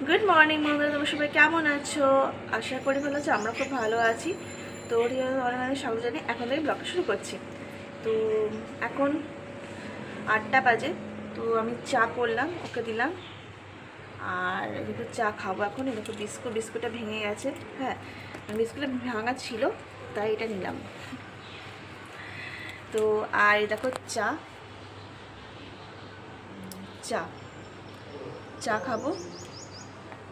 Good morning বন্ধুরা, তোমরা সবাই কেমন আছো? আশা করি ভালো আছো। আমরা খুব ভালো আছি। তো অনেক অনেক স্বাগত জানি। এখন থেকে ব্লগটা শুরু করছি। তো এখন 8টা বাজে। তো আমি চা করলাম, ওকে দিলাম। আর এদিকে চা খাবো এখন। এদিকে বিস্কুটটা ভেঙে গেছে। হ্যাঁ, বিস্কুটটা ভাঙা ছিল, তাই এটা নিলাম। তো আর দেখো চা চা চা খাবো।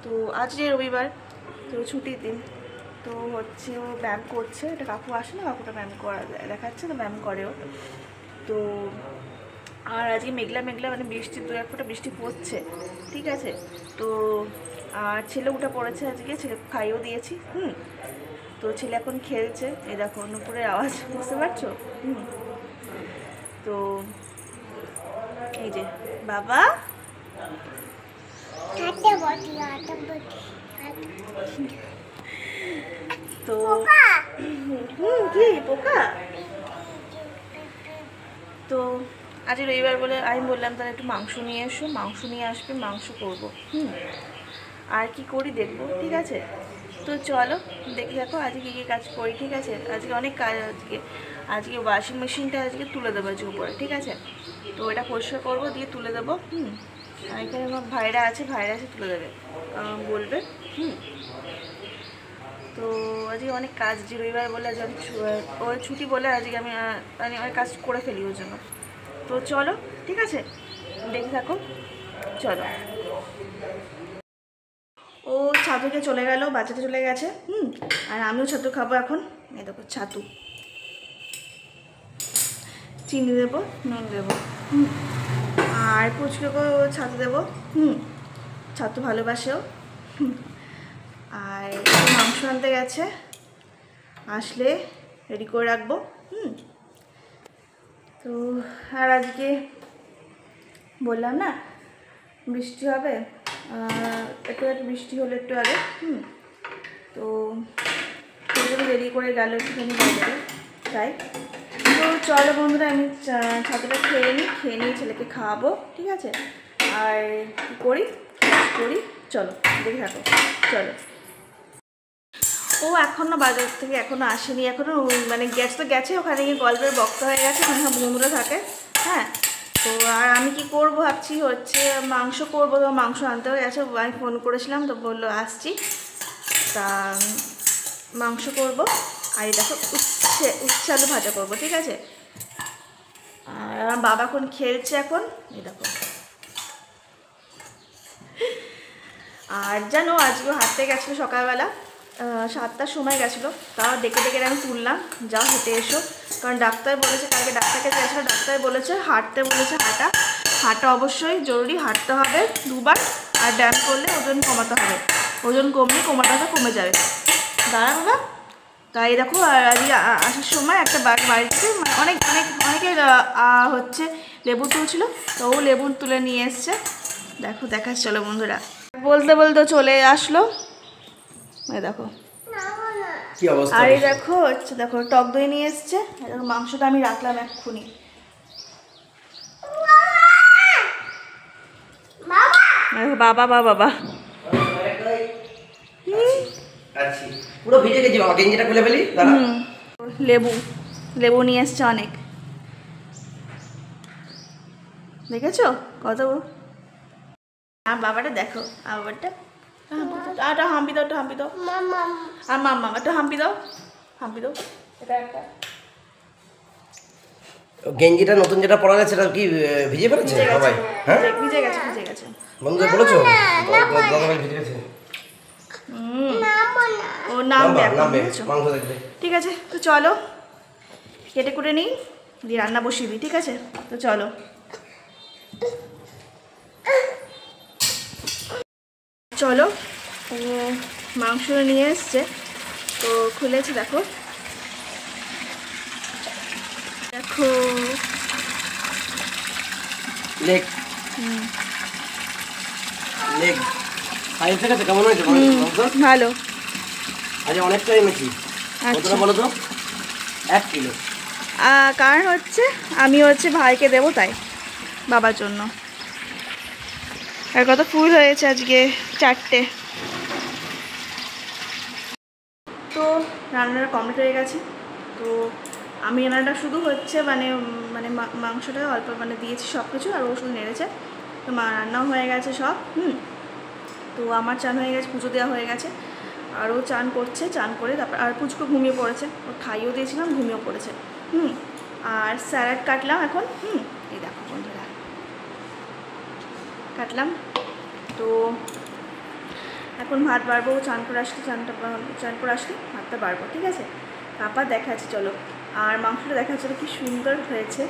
তো আজ যে রবিবার, তো ছুটির দিন। তো হচ্ছে ও ব্যায়াম করছে। এটা কাকু আসে না, কাকুটা ব্যায়াম করা দেখাচ্ছে, তো ব্যায়াম করেও। তো আর আজকে মেঘলা মেঘলা মানে বৃষ্টি, 2-1 ফোঁটা বৃষ্টি পড়ছে, ঠিক আছে। তো আর ছেলে উঠে পড়েছে, আজকে ছেলে খাইয়েও দিয়েছি। তো ছেলে এখন খেলছে। এই দেখো নুপুরের আওয়াজ, বুঝতে পারছো? তো এই যে বাবা তো কি পোকা। তো আজ রবিবার বলে আমি বললাম তাহলে একটু মাংস নিয়ে এসো, মাংস নিয়ে আসবে, মাংস করবো। আর কি করি দেখবো, ঠিক আছে। তো চলো দেখে দেখো আজকে কী কী কাজ করি, ঠিক আছে। আজকে অনেক কাজ। আজকে ওয়াশিং মেশিনটা আজকে তুলে দেবো আজকে উপরে, ঠিক আছে। তো এটা পরিষ্কার করবো, দিয়ে তুলে দেবো। আর এখানে আমার ভাইরা আছে তুলে দেবে, বলবে। তো আজকে অনেক কাজ, যে রবিবার বলে আজ আমি ওই ছুটি বলে আজকে আমি অনেক কাজ করে ফেলি ওর জন্য। তো চলো, ঠিক আছে, দেখে থাকো, চলো। ও ছাতুকে চলে গেল, বাচ্চাটা চলে গেছে। আর আমিও ছাতু খাবো এখন। এই দেখো ছাতু, চিনি দেবো, নুন দেবো। আর পুচকেও ছাতু দেবো। ছাতু ভালোবাসেও। আর মাংস আনতে গেছে, আসলে রেডি করে রাখবো। তো আর আজকে বললাম না বৃষ্টি হবে, একটু বৃষ্টি হলো একটু আগে। তো দেরি করে গেল একটুখানি বাজারে, তাই। তো চলো বন্ধুরা, আমি ছাতুটা খেয়ে নিয়ে ছেলেকে খাওয়াবো, ঠিক আছে। আর কী করি চলো দেখে থাকো, চলো। ও এখনও বাজার থেকে এখনও আসেনি, এখনও মানে গেছে ওখানে গিয়ে গল্পের বক্তা হয়ে গেছে, ওখানে সব বন্ধুরা থাকে। হ্যাঁ, তো আর আমি কি করব ভাবছি, হচ্ছে মাংস করবো। তো মাংস আনতে হয়ে গেছে, আমি ফোন করেছিলাম, তো বললো আসছি। তা মাংস করব। আর এই দেখো উচ্ছে আলু ভাজা করবো, ঠিক আছে। আর আমার বাবা এখন খেলছে এখন, এই দেখো। আর জানো আজকে হাঁটতে গেছিলো সকালবেলা, 7টার সময় গেছিলো। তাও ডেকে আমি তুললাম, যাও হেঁটে এসো। কারণ ডাক্তার বলেছে, কালকে ডাক্তারকে গেছিলো, ডাক্তার বলেছে হাঁটতে বলেছে। হাঁটা অবশ্যই জরুরি, হাঁটতে হবে 2বার। আর ব্যায়াম করলে ওজন কমাতে হবে, ওজন কমলে কোমরটা কমে যাবে। দাঁড়া বাবা। তাই দেখো, আর আজকে আসার সময় একটা বাড়িতে অনেকে হচ্ছে লেবু তুলছিল, তো ও লেবু তুলে নিয়ে এসছে। দেখাচ্ছি চলো বন্ধুরা। বলতে চলে আসলো, এই দেখো। আর এই দেখো দেখো টক দই নিয়ে এসছে। দেখো মাংসটা আমি রাখলাম এক্ষুনি। বাবা পুরো ভিজে গেছি বাবা, গেঞ্জিটা খুলে ফেলি। লেবু নিয়ে এসছে অনেক, দেখেছো কত। আর বাবাটা দেখো, আর বাবাটা হাম্পি দাও, আর মাম্মা একটু হাম্পি দাও। এটা একটা গেঞ্জিটা নতুন যেটা পরা গেছে সেটা কি ভিজে ফেলেছে সবাই? হ্যাঁ, ভিজে গেছে। বন্ধুদের বলেছো ভিজে গেছে? ও নামবে মাংস দেখবে, ঠিক আছে। তো চলো কেটে কুটে নিই, দিয়ে রান্না বসিয়ে দিই, ঠিক আছে। তো চলো। ও মাংস নিয়ে এসছে, তো খুলেছে, দেখো লেগ কেমন হয়েছে? ভালো। আজ অনেকটা এনেছি, কতটা বলো তো? 1 কিলো। কারণ হচ্ছে আমি ভাইকে দেবো, তাই বাবার জন্য। আর কত ফুল হয়েছে আজকে, 4টে। তো রান্নাটা কমপ্লিট হয়ে গেছে। তো আমি রান্নাটা শুধু হচ্ছে মানে মানে মাংসটা অল্প মানে দিয়েছি সব কিছু, আর ও শুধু নেড়েছে। তো রান্নাও হয়ে গেছে সব। তো আমার চান হয়ে গেছে, পুজো দেওয়া হয়ে গেছে, আর ও চান করছে। চান করে তারপর আর পুচকো ঘুমিয়ে পড়েছে, ও খাইয়েও দিয়েছিলাম, ঘুমিয়েও পড়েছে। আর স্যালাড কাটলাম এখন। এই দেখো বন্ধুরা, কাটলাম। তো এখন ভাত বাড়বো, চান করে আসলে ভাতটা বাড়বো, ঠিক আছে? তারপর দেখাচ্ছি, চলো। আর মাংসটা দেখাচ্ছে কি সুন্দর হয়েছে।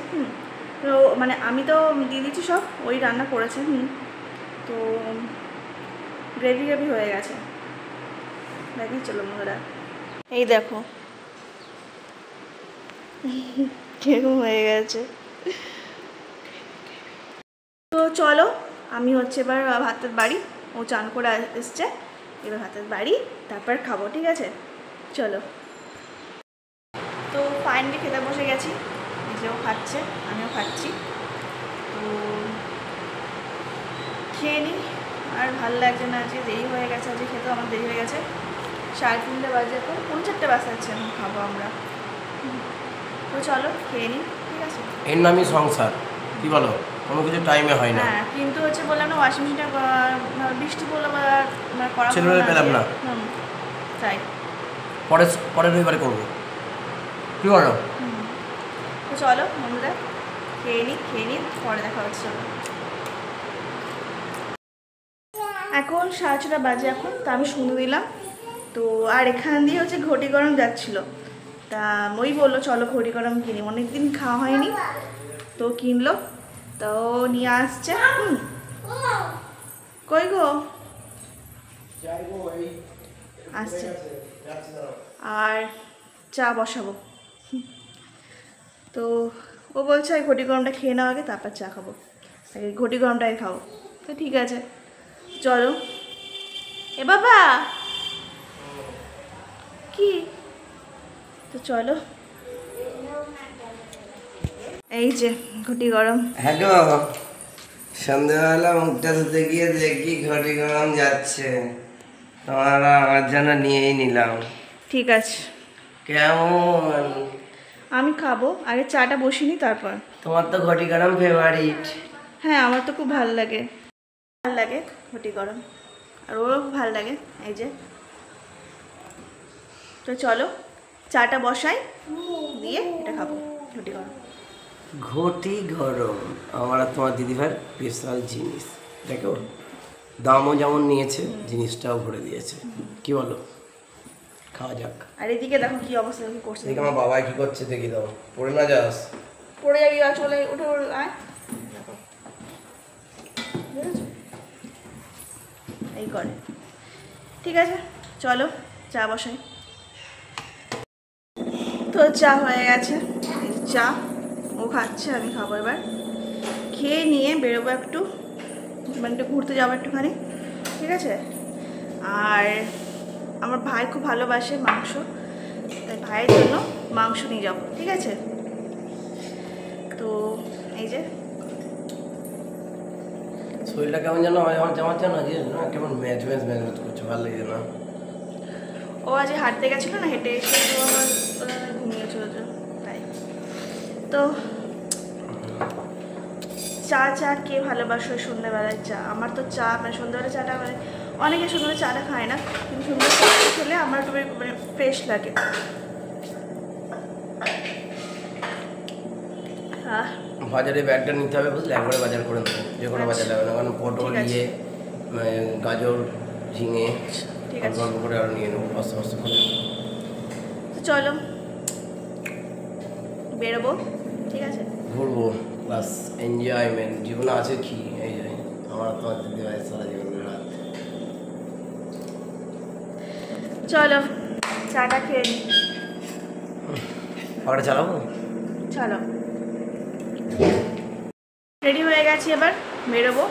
তো মানে আমি তো দিয়ে দিচ্ছি সব, ওই রান্না করেছে। তো গ্রেভি হয়ে গেছে, দেখি চলো বন্ধুরা। এই দেখো কিরকম হয়ে গেছে। তো চলো, আমি হচ্ছে এবার ভাতের বাড়ি, ও চান করে এসছে, এবার ভাতের বাড়ি, তারপর খাবো, ঠিক আছে? চলো। তো ফাইনালি খেতে বসে গেছি, নিজেও খাচ্ছে, আমিও খাচ্ছি। তো খেয়ে নিই, আর ভালো লাগছে না, আজকে দেরি হয়ে গেছে, আজকে খেতেও আমার দেরি হয়ে গেছে। 3:30 বাজে, এখন 4:30 বাজাচ্ছে, এখন খাবো আমরা। তো চলো খেয়ে নিই, ঠিক আছে? এর নামই সংসার, কি বলো? কোনো কিছু টাইমে হয় না। হ্যাঁ, কিন্তু হচ্ছে বললাম না, ওয়াশিং মেশিনটা বৃষ্টি পড়লো করা ছেলেবেলা পেলাম না, তাই পরের রবিবারে করবো, কি বলো? তো চলো বন্ধুরা, খেয়ে নিই, পরে দেখা হচ্ছে। চলো, এখন 6:30 বাজে এখন। তা আমি শুনে দিলাম। তো আর এখান দিয়ে হচ্ছে ঘটি গরম যাচ্ছিলো, তা ওই বললো চলো ঘটি গরম কিনি, অনেকদিন খাওয়া হয়নি, তো কিনলো। তো নিয়ে আসছে। কই গো আসছে, আর চা বসাবো। তো ও বলছে ঘটি গরমটা খেয়ে নাও আগে, তারপর চা খাবো, আগে ঘটি গরমটাই খাও। তো ঠিক আছে, চলো। এ বাবা কি, তো চলো। এই যে ঘটি গরম। হ্যাঁ গো, সন্ধ্যাবেলা মুখটা ধুতে গিয়ে দেখি ঘটি গরম যাচ্ছে, তোমার আমার জন্য নিয়েই নিলাম। ঠিক আছে, কেমন? আমি খাবো, আগে চাটা বসিনি তারপর। তোমার তো ঘটি গরম ফেভারিট। হ্যাঁ, আমার তো খুব ভালো লাগে ঘটি গরম, আর ওরও খুব ভালো লাগে। এই যে, তো চলো চাটা বসাই, দিয়ে এটা খাবো ঘটি গরম। ঘটি গরম আমার আর তোমার দিদিভাইয়ের স্পেশাল জিনিস, দেখো দামও যেমন নিয়েছে, জিনিসটাও ভরে দিয়েছে, কি বলো? খাওয়া যাক। আর এদিকে দেখো কি অবস্থা, কি করছে দেখো আমার বাবা কি করছে, দেখি দাও, পড়ে না যাস। পড়ে যাবি, আর চলে উঠে আয়, এই করে। ঠিক আছে, চলো চা বসাই। তো চা হয়ে গেছে, চা ও খাচ্ছে, আমি খাবো এবার। খেয়ে নিয়ে বেরোবো একটু, মানে একটু ঘুরতে যাবো একটুখানি, ঠিক আছে? আর আমার ভাই খুব ভালোবাসে মাংস, তাই ভাইয়ের জন্য মাংস নিয়ে যাবো, ঠিক আছে? তো এই যে শরীরটা কেমন যেন আমার জানা যে কেমন ম্যাচ করছে, ভালো লাগে না। ও আজ হাঁটতে গেছিলো না, হেঁটে এসে তো আমার ঘুমিয়েছিল, তাই। তো চা কে ভালোবাসো সন্ধ্যাবেলায় চা? আমার তো চা মানে সন্ধ্যাবেলা চাটা মানে অনেকে সন্ধ্যাবেলা চাটা খায় না, কিন্তু সন্ধ্যাবেলা চাটা খেলে আমার একটু মানে ফ্রেশ লাগে। বাজারে ব্যাগটা নিতে হবে, বুঝলে? একবারে বাজার করে নেবো, যে কোনো বাজার লাগবে না, কারণ পটল দিয়ে গাজর ঝিঙে গল্প করে আরও নিয়ে নেবো, আস্তে আস্তে করে। চলো বেরোবো, ঠিক আছে? ঘুরবো প্লাস এনজয়মেন্ট, জীবনে আছে কি এই যে আমার তোমার দিদিভাই সারা জীবন রাত। চলো চাটা খেয়ে নি, আবার চালাবো, চলো। রেডি হয়ে গেছি, এবার বেরোবো।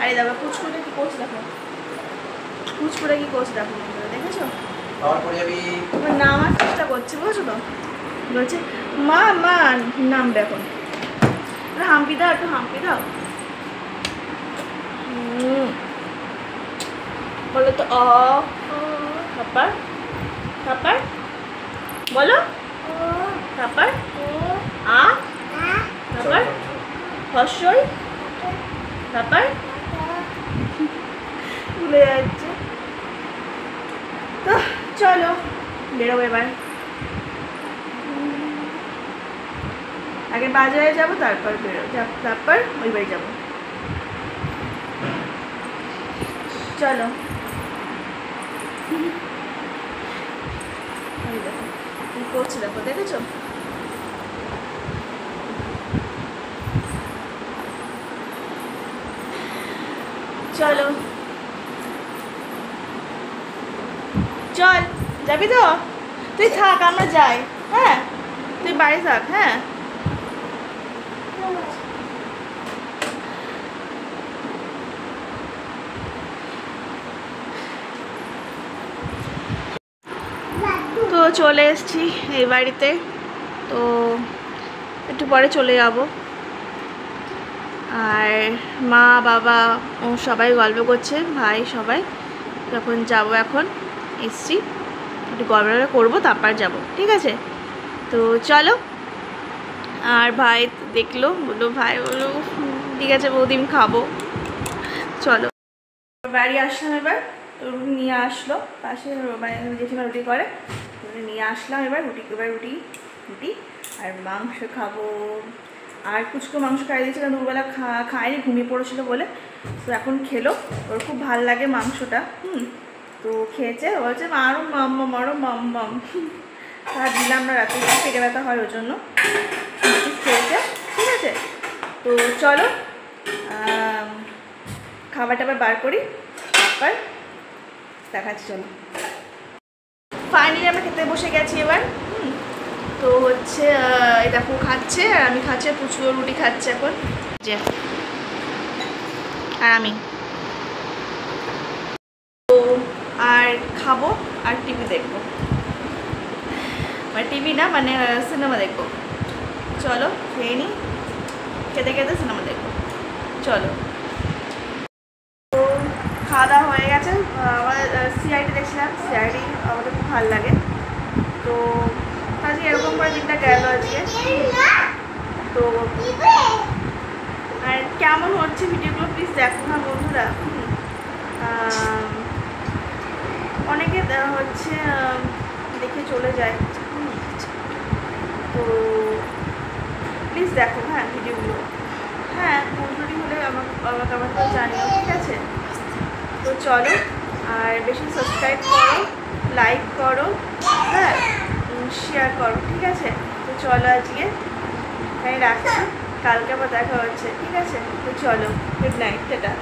আরে দাদা পুচকুটা কি করছে দেখো, পুচকুটা কি করছে দেখো, দেখেছো? আবার পরে যাবি, তোমার নামার চেষ্টা করছে, বুঝছো তো? বলছে মা মা নামবে এখন, হাম্পি দাও, একটু হাম্পি দাও। বলো তো অ, তারপর তারপর বলো, তারপর আ, তারপর হর্ষই, তারপর ভুলে যাচ্ছে। তো চলো বেরোবো এবার, আগে বাজারে যাবো তারপর তারপর ওই বাড়ি যাবো। চলো দেখো কি করছে, দেখো দেখেছো? চলো চল, যাবি তো? তুই থাক, আমরা যাই। হ্যাঁ তুই বাড়ি থাক। হ্যাঁ তো চলে এসেছি এই বাড়িতে, তো একটু পরে চলে যাব। আর মা বাবা ও সবাই গল্প করছে, ভাই সবাই। যখন যাব এখন এসছি, একটু গল্প করবো তারপর যাব, ঠিক আছে? তো চলো। আর ভাই দেখলো, বললো, ভাই বললো ঠিক আছে বৌদি আমি খাবো, চলো। বাড়ি আসলাম এবার, তো রুটি নিয়ে আসলো পাশে, মানে জেঠিমা রুটি করে, নিয়ে আসলাম এবার রুটি আর মাংস খাবো। আর কুচকো মাংস খাইয়ে দিয়েছিলাম, দুপুরবেলা খায়নি, ঘুমিয়ে পড়েছিল বলে। তো এখন খেলো, ওর খুব ভাল লাগে মাংসটা। তো খেয়েছে, বলছে আরও মাম্মাম আরও মাম্মাম। তা দিলাম না, রাতে পেটে ব্যথা হয় ওর জন্য। খেয়েছে, ঠিক আছে? তো চলো খাবার টাবার বার করি, তারপর দেখাচ্ছি। চলো ফাইনালি আমরা খেতে বসে গেছি এবার। তো হচ্ছে এই দেখো খাচ্ছে, আর আমি খাচ্ছি, পুচু রুটি খাচ্ছে এখন যে, আর আমি তো আর খাবো আর টিভি দেখবো, মানে টিভি না, মানে সিনেমা দেখবো। চলো খেয়ে নিই, খেতে খেতে সিনেমা দেখবো, চলো। তো খাওয়া দাওয়া হয়ে গেছে, আবার সিআইডি দেখছিলাম, সিআইডি আমাদের খুব ভালো লাগে। তো আজকে এরকম করে দিনটা গেল আজকে। তো আর কেমন হচ্ছে ভিডিওগুলো প্লিজ দেখো না বন্ধুরা। অনেকে হচ্ছে দেখে চলে যায়, তো প্লিজ দেখো হ্যাঁ ভিডিওগুলো। হ্যাঁ ভুলটুটি হলে আমাকে তো জানিও, ঠিক আছে? তো চলো, আর বেশি সাবস্ক্রাইব করো, লাইক করো, হ্যাঁ শেয়ার করো, ঠিক আছে? তো চলো আজকে তাই রাখছি, কালকে আবার দেখা হচ্ছে, ঠিক আছে? তো চলো, গুড নাইট, টাটা।